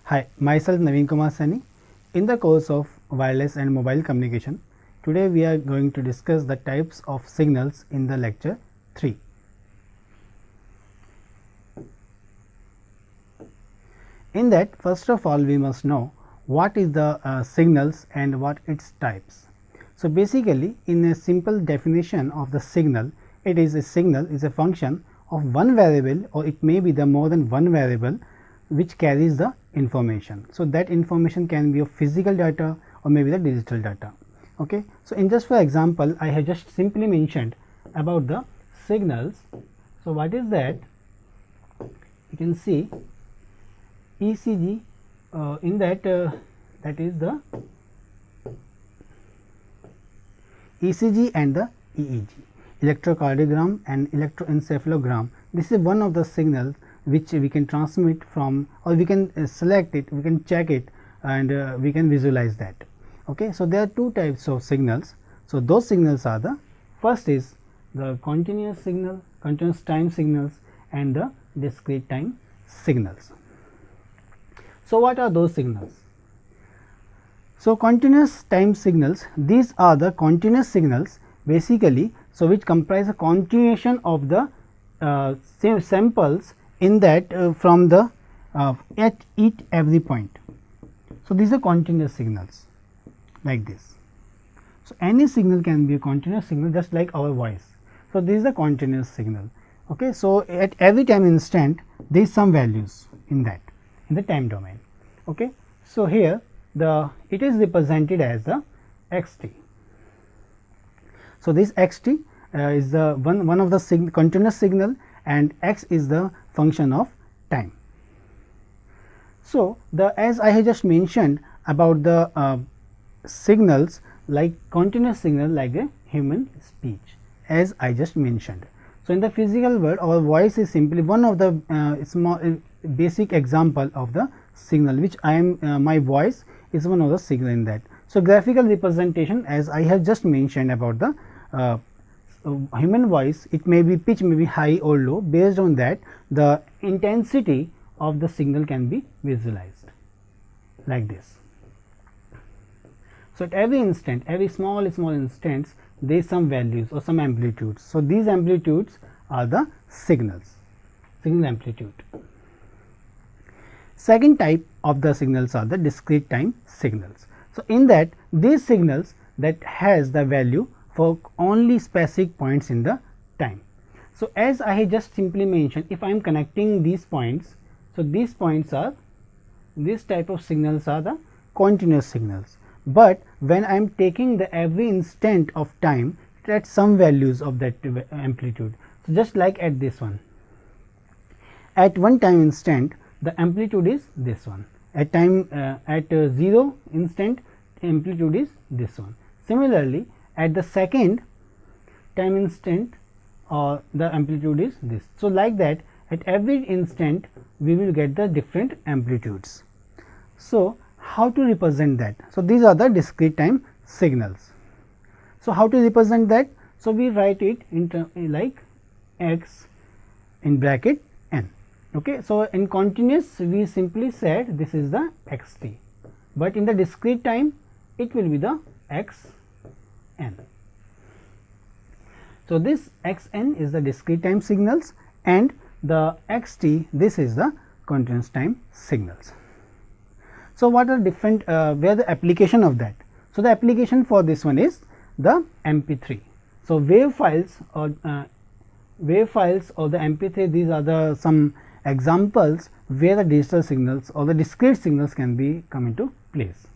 Hi, myself Naveen Kumar Sani. In the course of wireless and mobile communication, today we are going to discuss the types of signals in the lecture 3. In that, first of all, we must know what is the signals and what its types. So, basically in a simple definition of the signal, it is a signal is a function of one variable, or it may be the more than one variable which carries the information. So, that information can be of physical data or maybe the digital data. Okay. So, in just for example, I have just simply mentioned about the signals. So, what is that? You can see ECG in that that is the ECG and the EEG, electrocardiogram and electroencephalogram. This is one of the signals which we can transmit from, or we can select it, we can check it, and we can visualize that. Okay. So, there are two types of signals. So, those signals are the first is the continuous signal, continuous time signals, and the discrete time signals. So, what are those signals? So, continuous time signals, these are the continuous signals basically. So, which comprise a continuation of the samples in that from the at each every point. So, these are continuous signals like this. So, any signal can be a continuous signal, just like our voice. So, this is a continuous signal. Okay. So, at every time instant there is some values in that, in the time domain. Okay. So, here it is represented as the xt. So, this xt is the one of the continuous signal, and x is the function of time. So, as I have just mentioned about the signals, like continuous signal like a human speech, as I just mentioned. So, in the physical world, our voice is simply one of the small basic example of the signal, which I am my voice is one of the signal in that. So, graphical representation, as I have just mentioned about the human voice, it may be pitch may be high or low. Based on that, the intensity of the signal can be visualized like this. So, at every instant, every small instance, there is some values or some amplitudes. So, these amplitudes are the signals, signal amplitude. Second type of the signals are the discrete time signals. So, in that these signals that has the value for only specific points in the time. So, as I have just simply mentioned, if I am connecting these points, so these points are, this type of signals are the continuous signals, but when I am taking the every instant of time, at some values of that amplitude. So, just like at this one, at one time instant the amplitude is this one, at time at 0 instant amplitude is this one. Similarly, at the second time instant the amplitude is this. So, like that at every instant we will get the different amplitudes. So, how to represent that? So, these are the discrete time signals. So, how to represent that? So, we write it in like x in bracket n. Okay. So, in continuous we simply said this is the xt, but in the discrete time it will be the x n. So, this x n is the discrete time signals, and the xt, this is the continuous time signals. So, what are different where the application of that? So, the application for this one is the MP3. So, wave files or the MP3, these are the some examples where the digital signals or the discrete signals can be come into place.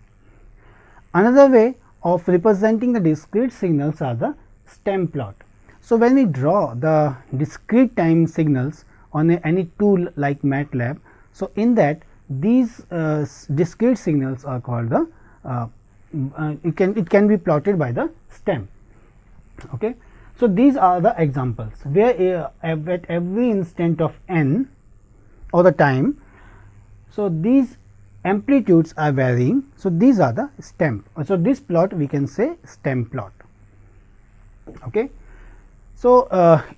Another way of representing the discrete signals are the stem plot. So, when we draw the discrete time signals on any tool like MATLAB, so in that these discrete signals are called the it can be plotted by the stem. Okay. So, these are the examples where at every instant of n or the time, so these amplitudes are varying. So, these are the stem. So, this plot we can say stem plot. Okay. So,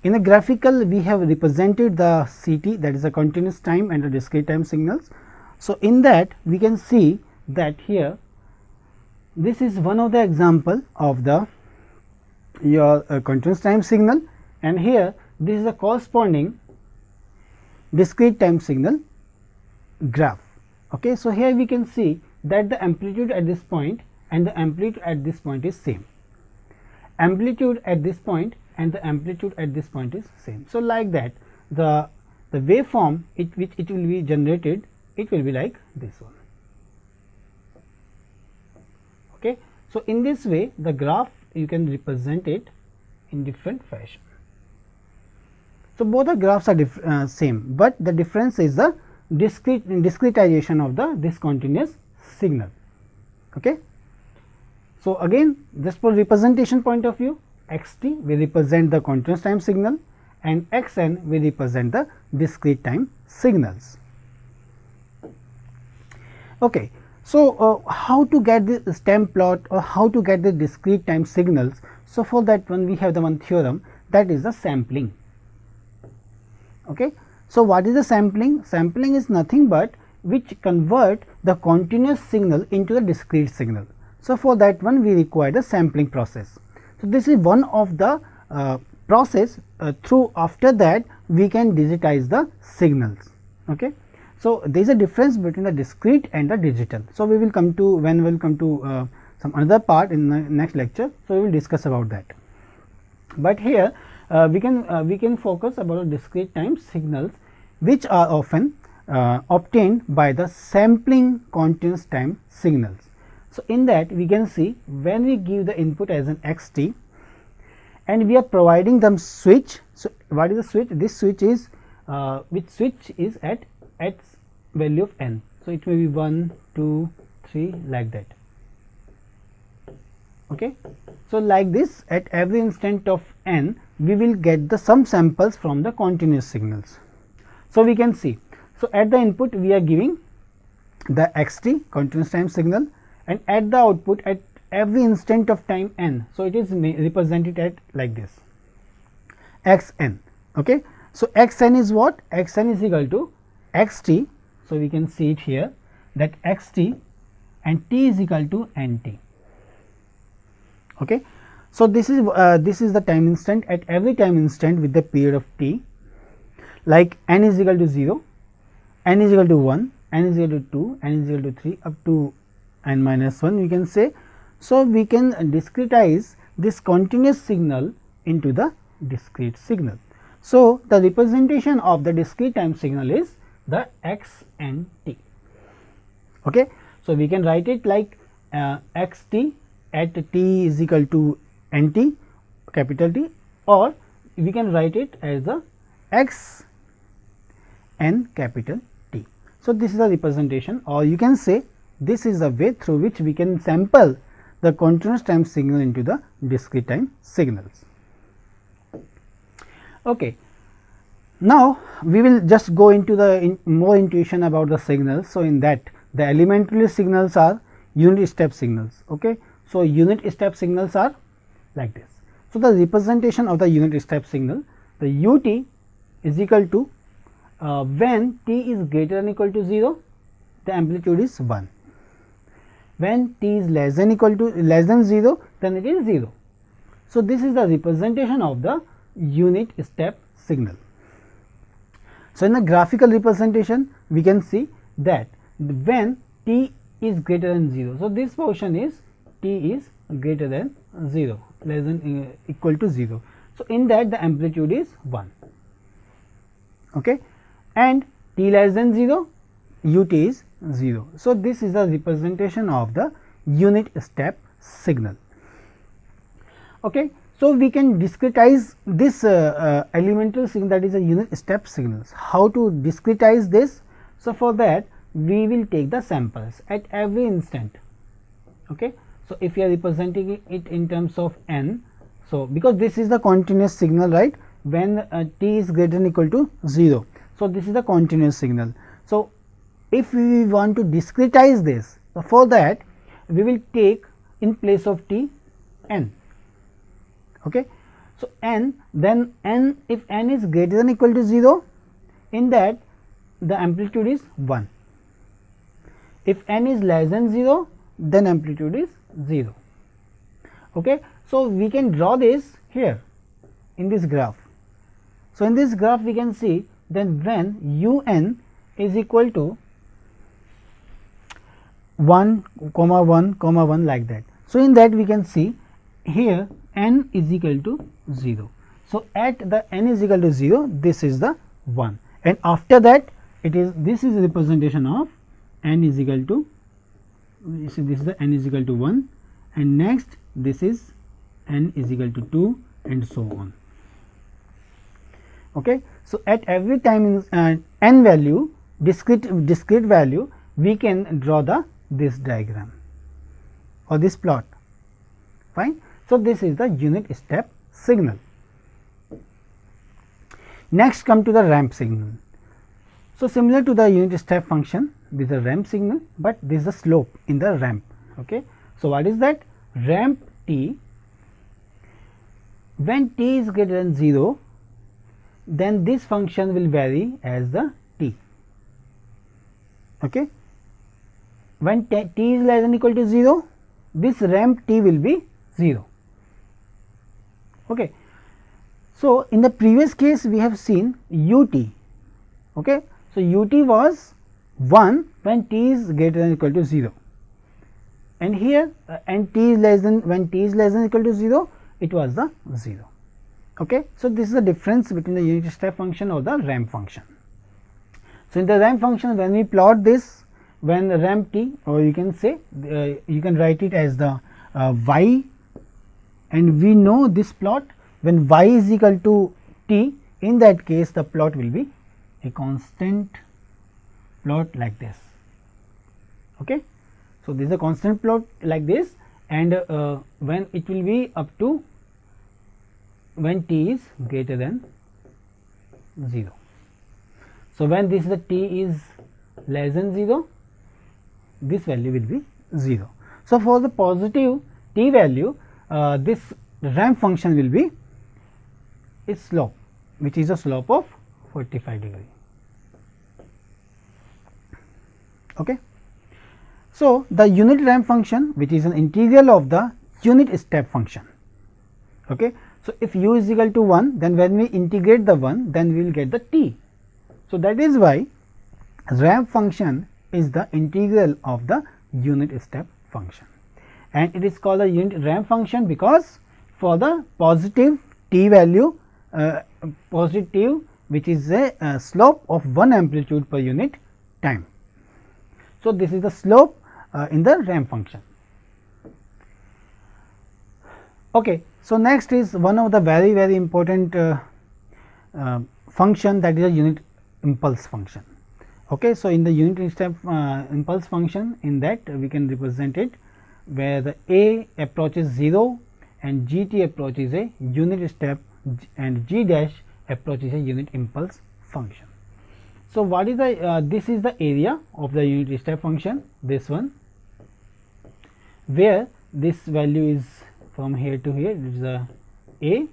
in a graphical we have represented the CT, that is a continuous time and the discrete time signals. So, in that we can see that here this is one of the example of the your continuous time signal, and here this is a corresponding discrete time signal graph. Okay. So, here we can see that the amplitude at this point and the amplitude at this point is same, amplitude at this point and the amplitude at this point is same. So, like that the waveform which it will be generated, it will be like this one. Okay. So, in this way the graph you can represent it in different fashion. So, both the graphs are same, but the difference is the discretization of the discontinuous signal. Okay. So, again just for representation point of view, x t will represent the continuous time signal and x n will represent the discrete time signals. Okay. So, how to get the stem plot or how to get the discrete time signals? So, for that one we have the one theorem, that is the sampling. Okay. So, what is the sampling? Sampling is nothing but which convert the continuous signal into the discrete signal. So, for that one we require the sampling process. So, this is one of the process through after that we can digitize the signals. Okay. So, there is a difference between the discrete and the digital. So, we will come to when we will come to some another part in the next lecture. So, we will discuss about that. But here we can focus about discrete time signals which are often obtained by the sampling continuous time signals. So, in that we can see when we give the input as an x t and we are providing them switch. So, what is the switch? This switch is which switch is at value of n. So, it may be 1, 2, 3 like that. Okay. So, like this at every instant of n we will get the some samples from the continuous signals. So, we can see. So, at the input we are giving the x t continuous time signal, and at the output at every instant of time n. So, it is represented at like this x n. Okay. So, x n is what? X n is equal to x t. So, we can see it here that x t and t is equal to n t. Okay. So, this is the time instant at every time instant with the period of t, like n is equal to 0, n is equal to 1, n is equal to 2, n is equal to 3 up to n minus 1 we can say. So, we can discretize this continuous signal into the discrete signal. So, the representation of the discrete time signal is the x n t. Okay. So, we can write it like x t at t is equal to n t capital T, or we can write it as the x n capital T. So, this is the representation, or you can say this is the way through which we can sample the continuous time signal into the discrete time signals. Okay. Now, we will just go into the more intuition about the signals. So, in that the elementary signals are unit step signals. Okay. So, unit step signals are like this. So, the representation of the unit step signal, the u t is equal to when t is greater than equal to 0, the amplitude is 1. When t is less than 0, then it is 0. So, this is the representation of the unit step signal. So, in the graphical representation we can see that when t is greater than 0. So, this portion is t is greater than 0, less than equal to 0. So, in that the amplitude is 1. Okay. And t less than 0, ut is 0. So, this is the representation of the unit step signal. Okay. So, we can discretize this elemental signal, that is a unit step signals. How to discretize this? So, for that we will take the samples at every instant. Okay. So, if we are representing it in terms of n, so because this is the continuous signal, right, when t is greater than equal to 0. So, this is the continuous signal. So, if we want to discretize this, so for that we will take in place of t n. Okay. So, n, then n, if n is greater than equal to 0, in that the amplitude is 1. If n is less than 0, then amplitude is 0. Okay. So, we can draw this here in this graph. So, in this graph we can see then when u n is equal to 1, 1, like that. So, in that we can see here n is equal to 0. So, at the n is equal to 0, this is the 1, and after that it is, this is a representation of n is equal to, you see this is the n is equal to 1, and next this is n is equal to 2, and so on. Okay. So, at every time in n value, discrete value, we can draw this diagram or this plot. Fine. So, this is the unit step signal. Next come to the ramp signal. So, similar to the unit step function, this is a ramp signal, but this is the slope in the ramp. Okay. So, what is that? Ramp t, when t is greater than 0, then this function will vary as the t. Okay. When t is less than or equal to 0, this ramp t will be 0. Okay. So, in the previous case we have seen ut. Okay. So, ut was 1 when t is greater than or equal to 0, and here and t is less than, when t is less than or equal to 0, it was the 0. Okay. So, this is the difference between the unit step function or the ramp function. So, in the ramp function, when we plot this, when ramp t, or you can say you can write it as the y, and we know this plot, when y is equal to t, in that case the plot will be a constant plot like this. Okay. So, this is a constant plot like this, and when it will be up to when t is greater than 0. So, when this is the t is less than 0, this value will be 0. So, for the positive t value, this ramp function will be its slope, which is a slope of 45 degree. Okay. So, the unit ramp function, which is an integral of the unit step function. Okay. So, if u is equal to 1, then when we integrate the 1, then we will get the t. So, that is why ramp function is the integral of the unit step function, and it is called a unit ramp function because for the positive t value, positive, which is a slope of 1 amplitude per unit time. So, this is the slope in the ramp function. Okay. So, next is one of the very important function, that is a unit impulse function. Okay. So, in the unit step impulse function, in that we can represent it where the a approaches 0 and g t approaches a unit step and g dash approaches a unit impulse function. So, what is the this is the area of the unit step function, this one, where this value is from here to here, it is a, it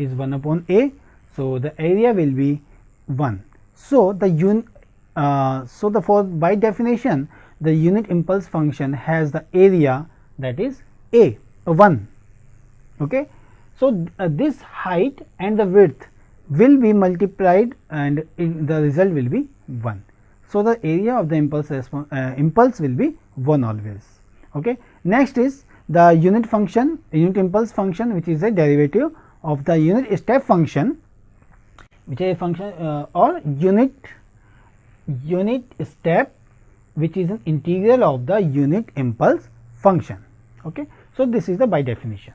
is 1 upon a. So, the area will be 1. So, the so the for by definition the unit impulse function has the area, that is a 1. Okay. So, this height and the width will be multiplied and the result will be 1. So, the area of the impulse will be 1 always. Okay. Next is the unit function, unit impulse function, which is a derivative of the unit step function, which is a function or unit step, which is an integral of the unit impulse function. Okay. So, this is the by definition.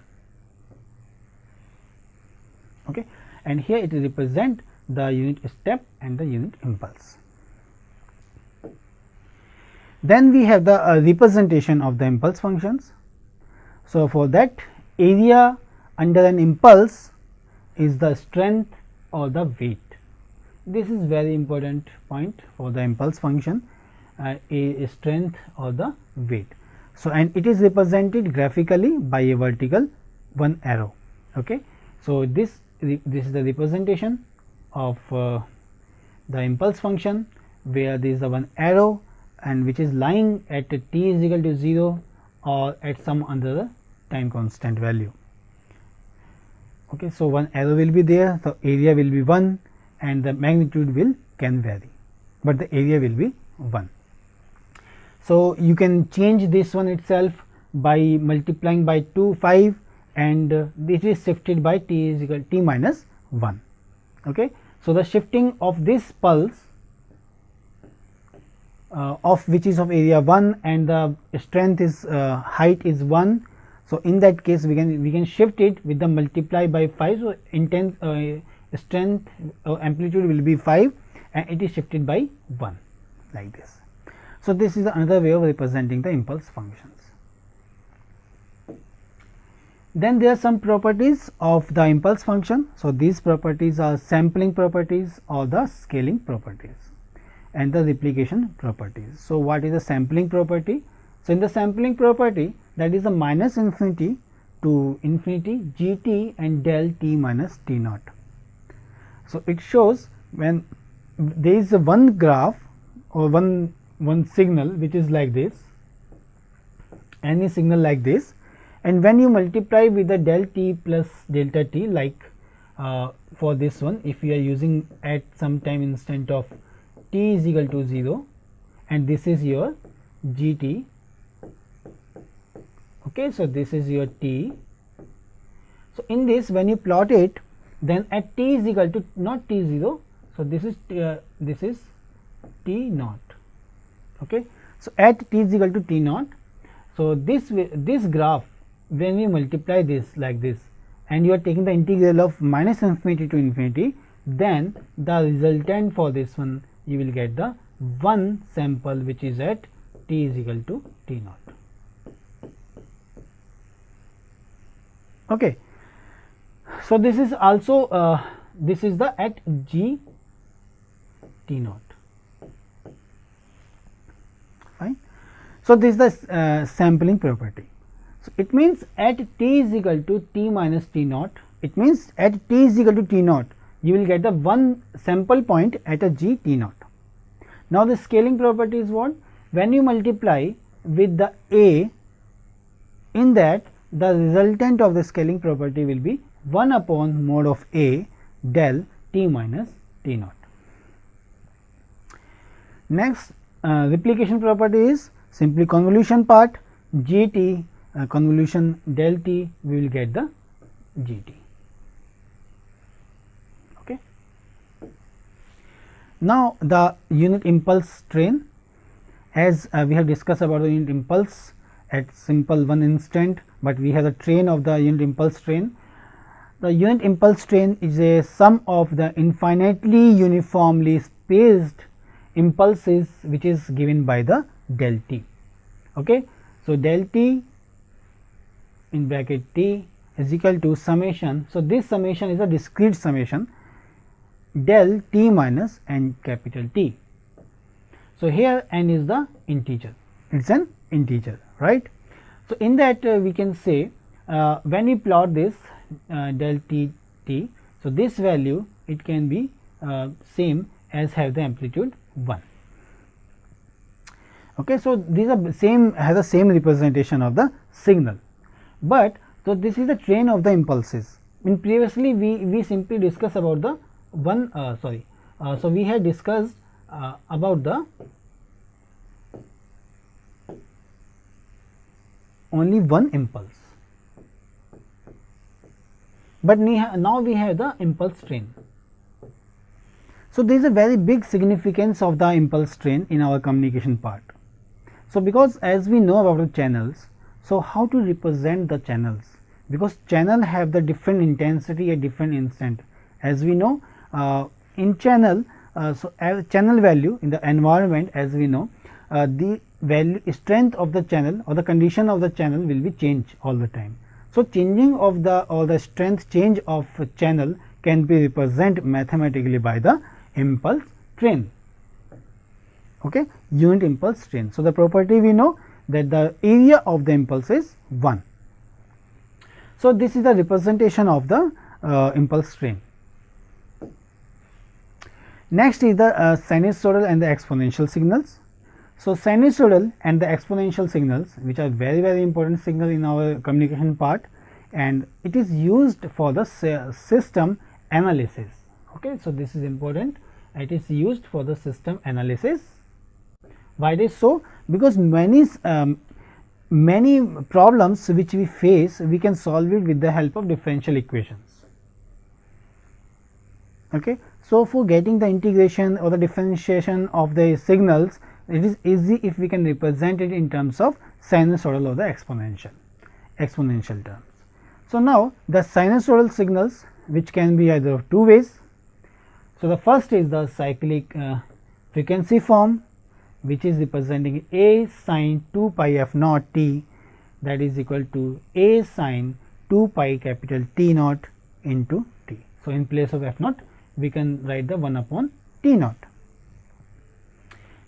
Okay. And here it represent the unit step and the unit impulse. Then we have the representation of the impulse functions. So, for that, area under an impulse is the strength or the weight. This is very important point for the impulse function, a strength or the weight. So, and it is represented graphically by a vertical one arrow. Okay. So, this is the representation of the impulse function, where there is a one arrow and which is lying at t is equal to 0 or at some other time constant value. Okay, so one arrow will be there, the area will be 1 and the magnitude can vary, but the area will be 1. So you can change this one itself by multiplying by 5 and this is shifted by t is equal to t minus 1. Okay. So the shifting of this pulse of which is of area 1 and the strength is height is 1. So in that case we can shift it with the multiply by 5. So intense strength amplitude will be 5 and it is shifted by 1 like this. So this is another way of representing the impulse functions. Then there are some properties of the impulse function. So these properties are sampling properties or the scaling properties and the replication properties. So what is the sampling property? So in the sampling property, that is the minus infinity to infinity gt and del t minus t naught. So it shows when there is a one graph or one signal which is like this, any signal like this, and when you multiply with the del t plus delta t, like for this one, if you are using at some time instant of t is equal to 0 and this is your gt. Okay, so this is your t. So in this, when you plot it, then at t is equal to not t 0, so this is t naught. Okay, so at t is equal to t naught. So this graph, when we multiply this like this and you are taking the integral of minus infinity to infinity, then the resultant for this one you will get the one sample which is at t is equal to t naught. Okay. So this is also this is the at g t naught. Fine. So this is the sampling property. So it means at t is equal to t minus t naught, it means at t is equal to t naught you will get the one sample point at a g t naught. Now the scaling property is what? When you multiply with the a, in that the resultant of the scaling property will be 1 upon mod of a del t minus t naught. Next replication property is simply convolution part, gt convolution del t, we will get the gt. Okay. Now the unit impulse train, as we have discussed about the unit impulse at simple one instant, but we have the train of the unit impulse train. The unit impulse train is a sum of the infinitely uniformly spaced impulses which is given by the del t. Okay. So del t in bracket t is equal to summation. So this summation is a discrete summation del t minus n capital T. So here n is the integer, it is an integer, right. So in that we can say when we plot this del t t, so this value it can be same as have the amplitude 1. Okay, so these are has the same representation of the signal, but so this is the train of the impulses. In previously we simply discussed about the one so we had discussed about the only one impulse, but now we have the impulse train. So there is a very big significance of the impulse train in our communication part. So because as we know about the channels, so how to represent the channels, because channel have the different intensity at different instant. As we know in channel, so as channel value in the environment, as we know the value strength of the channel or the condition of the channel will be changed all the time. So changing of the strength change of channel can be represented mathematically by the impulse train. Okay, unit impulse train. So the property we know that the area of the impulse is 1. So this is the representation of the impulse train. Next is the sinusoidal and the exponential signals. So, sinusoidal and the exponential signals, which are very important signal in our communication part, and it is used for the system analysis. Okay. So, this is important, it is used for the system analysis. Why it is so? Because many problems which we face, we can solve it with the help of differential equations. Okay. So, for getting the integration or the differentiation of the signals, it is easy if we can represent it in terms of sinusoidal or the exponential terms. So, now the sinusoidal signals, which can be either of two ways. So, the first is the cyclic frequency form, which is representing a sin 2 pi f naught t, that is equal to a sin 2 pi capital T naught into t. So, in place of f naught, we can write the 1 upon T naught.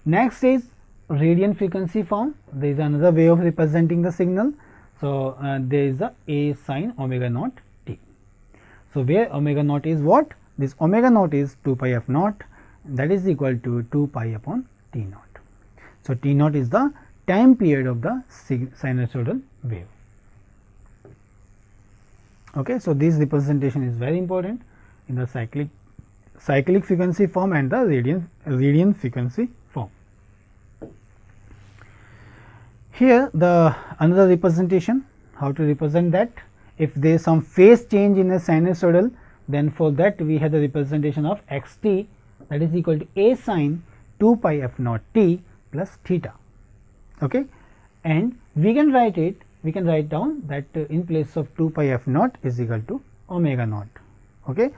Next is radiant frequency form. There is another way of representing the signal. So, there is a sin omega naught t. So, where omega naught is what? This omega naught is 2 pi f naught, that is equal to 2 pi upon T naught. So, T naught is the time period of the sinusoidal wave. Okay. So, this representation is very important in the cyclic frequency form and the radiant frequency form. Here the another representation, how to represent that? If there is some phase change in a sinusoidal, then for that we have the representation of x t, that is equal to a sin 2 pi f naught t plus theta. Okay. And we can write it, we can write down that in place of 2 pi f naught is equal to omega naught. Okay.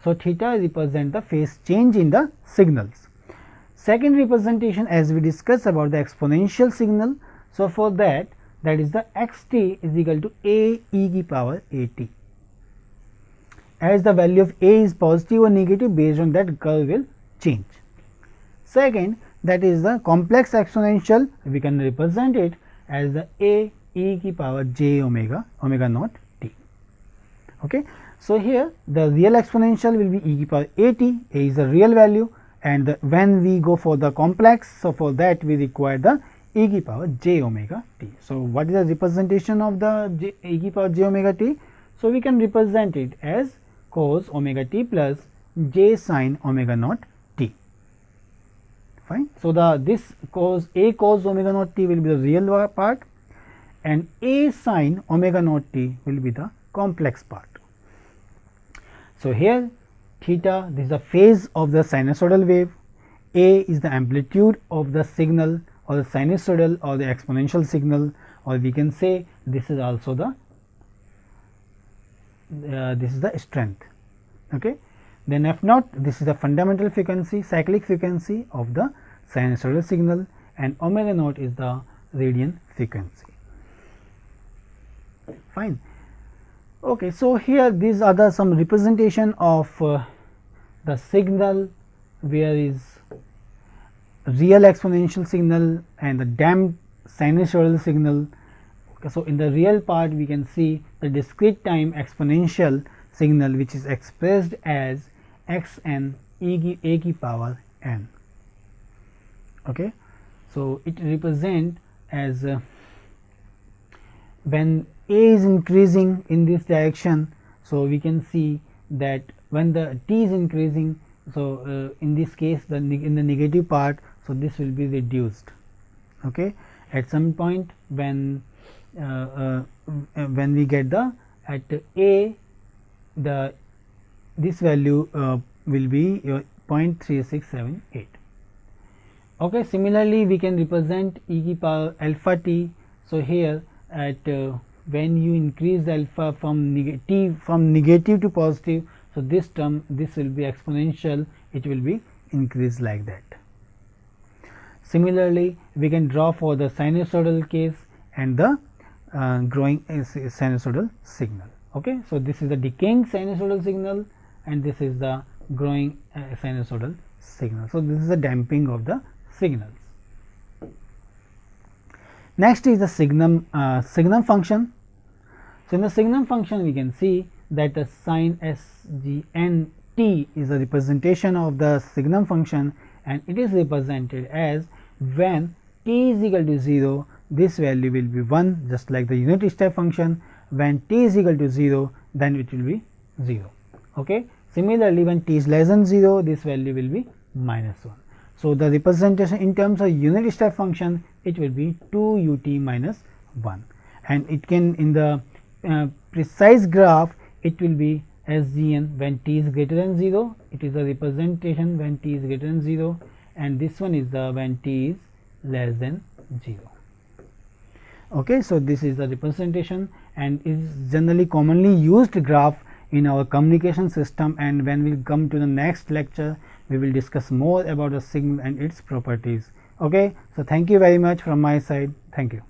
So, theta represent the phase change in the signals. Second representation, as we discussed about the exponential signal. So, for that is the x t is equal to a e की power a t, as the value of a is positive or negative, based on that curve will change. Second, that is the complex exponential, we can represent it as the a e की power j omega naught t. Okay. So, here the real exponential will be e की power a t, a is a real value, and when we go for the complex, so for that we require the e की power j omega t. So, what is the representation of the e की power j omega t? So, we can represent it as cos omega t plus j sin omega naught t. Fine. So, this cos omega naught t will be the real part, and a sin omega naught t will be the complex part. So, here theta, this is the phase of the sinusoidal wave, a is the amplitude of the signal or the sinusoidal or the exponential signal, or we can say this is also the this is the strength. Okay. Then f naught, this is the fundamental frequency, cyclic frequency of the sinusoidal signal, and omega naught is the radiant frequency. Fine. Okay. So, here these are the some representation of the signal where is real exponential signal and the damped sinusoidal signal. Okay. So, in the real part we can see the discrete time exponential signal, which is expressed as x n a की power n. Okay. So, it represent as when a is increasing in this direction. So, we can see that when the t is increasing, so in this case in the negative part, so this will be reduced. Okay. At some point when we get the at a, the this value will be 0.3678. Okay. Similarly, we can represent e की power alpha t. So, here at when you increase the alpha from negative to positive, so this term, this will be exponential, it will be increased like that. Similarly, we can draw for the sinusoidal case and the growing sinusoidal signal. Okay. So, this is the decaying sinusoidal signal and this is the growing sinusoidal signal. So, this is the damping of the signals. Next is the signum function. So, in the signum function we can see that the sin s g n t is a representation of the signum function, and it is represented as when t is equal to 0, this value will be 1, just like the unit step function. When t is equal to 0, then it will be 0. Okay. Similarly, when t is less than 0, this value will be minus 1. So, the representation in terms of unit step function, it will be 2 ut minus 1, and it can in the precise graph, it will be SGN when t is greater than 0, it is a representation when t is greater than 0, and this one is the when t is less than 0. Okay. So, this is the representation and is generally commonly used graph in our communication system, and when we come to the next lecture, we will discuss more about the signal and its properties. Okay. So, thank you very much from my side. Thank you.